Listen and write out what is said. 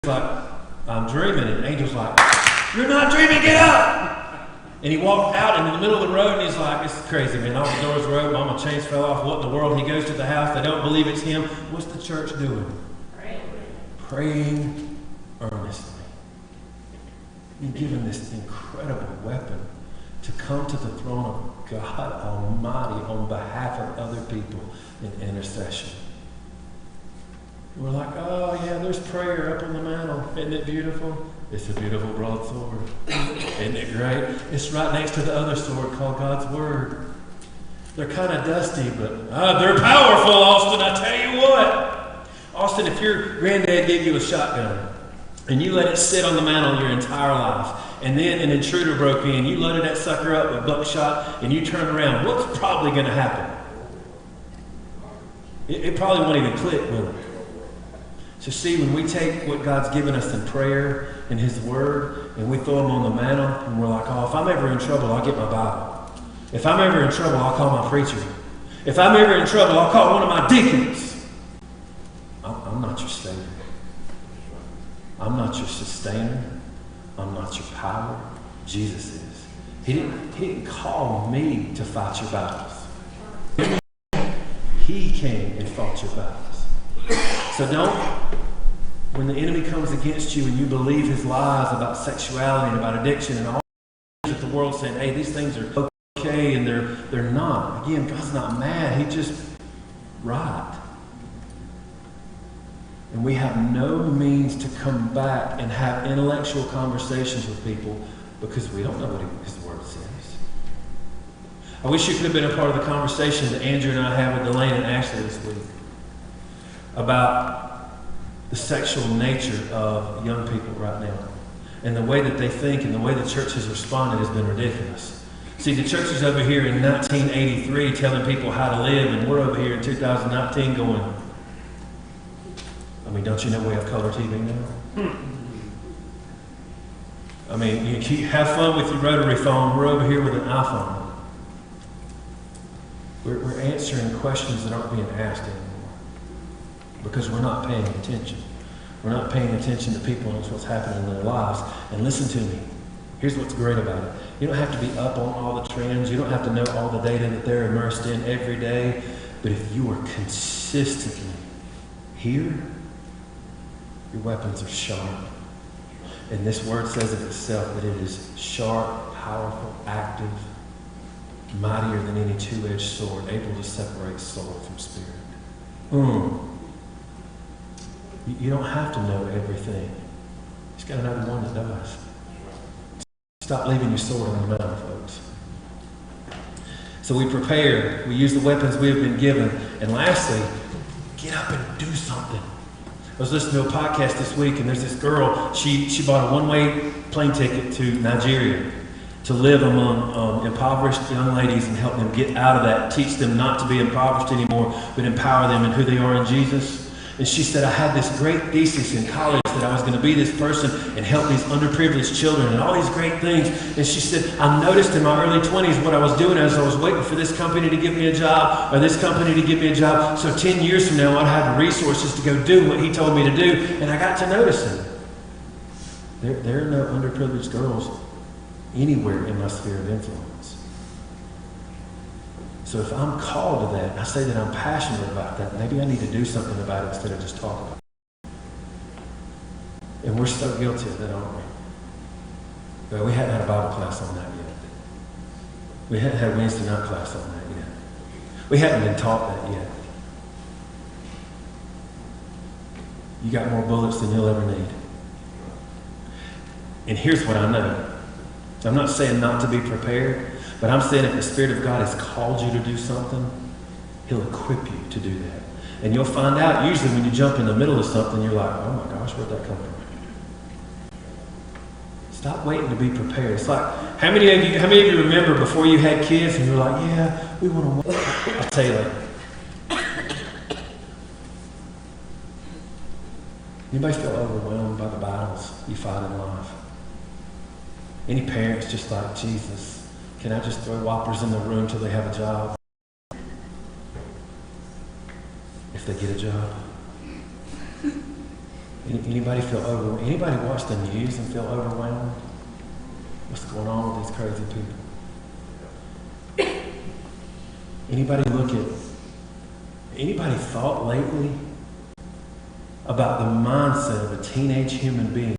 like, I'm dreaming. And the angel's like, you're not dreaming, get up! And he walked out in the middle of the road, and he's like, this is crazy, man. All the doors were open, all my chains fell off. What in the world? He goes to the house. They don't believe it's him. What's the church doing? Praying earnestly. You're given this incredible weapon to come to the throne of God Almighty on behalf of other people in intercession. We're like, oh yeah, there's prayer up on the mantle. Isn't it beautiful? It's a beautiful broadsword. Isn't it great? It's right next to the other sword called God's Word. They're kind of dusty, but they're powerful, Austin, I tell you what. Austin, if your granddad gave you a shotgun and you let it sit on the mantle your entire life, and then an intruder broke in, you loaded that sucker up with buckshot, and you turn around, what's probably going to happen? It probably won't even click, will it? So see, when we take what God's given us in prayer and His Word, and we throw them on the mantle, and we're like, oh, if I'm ever in trouble, I'll get my Bible. If I'm ever in trouble, I'll call my preacher. If I'm ever in trouble, I'll call one of my deacons. I'm not your Savior. I'm not your sustainer. I'm not your power. Jesus is. He didn't call me to fight your battles. He came and fought your battles. So don't, when the enemy comes against you and you believe his lies about sexuality and about addiction and all that the world's saying, hey, these things are okay, and they're not. Again, God's not mad. He's just right. And we have no means to come back and have intellectual conversations with people because we don't know what His Word says. I wish you could have been a part of the conversation that Andrew and I had with Delane and Ashley this week about the sexual nature of young people right now. And the way that they think and the way the church has responded has been ridiculous. See, the church is over here in 1983 telling people how to live, and we're over here in 2019 going, I mean, don't you know we have color TV now? I mean, you have fun with your rotary phone. We're over here with an iPhone. We're answering questions that aren't being asked anymore because we're not paying attention. We're not paying attention to people and what's happening in their lives. And listen to me. Here's what's great about it. You don't have to be up on all the trends. You don't have to know all the data that they're immersed in every day. But if you are consistently here, your weapons are sharp. And this word says of itself that it is sharp, powerful, active, mightier than any two-edged sword, able to separate soul from spirit. You don't have to know everything. You just got to know the one that does. Stop leaving your sword on the mountain, folks. So we prepare. We use the weapons we have been given. And lastly, get up and do something. I was listening to a podcast this week, and there's this girl, she bought a one-way plane ticket to Nigeria to live among impoverished young ladies and help them get out of that, teach them not to be impoverished anymore, but empower them in who they are in Jesus. And she said, I had this great thesis in college that I was going to be this person and help these underprivileged children and all these great things. And she said, I noticed in my early 20s what I was doing as I was waiting for this company to give me a job or this company to give me a job. So 10 years from now, I'd have the resources to go do what he told me to do. And I got to noticing there are no underprivileged girls anywhere in my sphere of influence. So if I'm called to that, and I say that I'm passionate about that, maybe I need to do something about it instead of just talk about it. And we're so guilty of that, aren't we? But we hadn't had a Bible class on that yet. We hadn't had Wednesday night class on that yet. We hadn't been taught that yet. You got more bullets than you'll ever need. And here's what I know. I'm not saying not to be prepared, but I'm saying if the Spirit of God has called you to do something, He'll equip you to do that. And you'll find out, usually when you jump in the middle of something, you're like, oh my gosh, where'd that come from? Stop waiting to be prepared. It's like, how many of you remember before you had kids and you were like, yeah, we want to wait. I'll tell you later. Anybody feel overwhelmed by the battles you fight in life? Any parents just like, Jesus, can I just throw whoppers in the room till they have a job? If they get a job. Anybody feel overwhelmed? Anybody watch the news and feel overwhelmed? What's going on with these crazy people? Anybody thought lately about the mindset of a teenage human being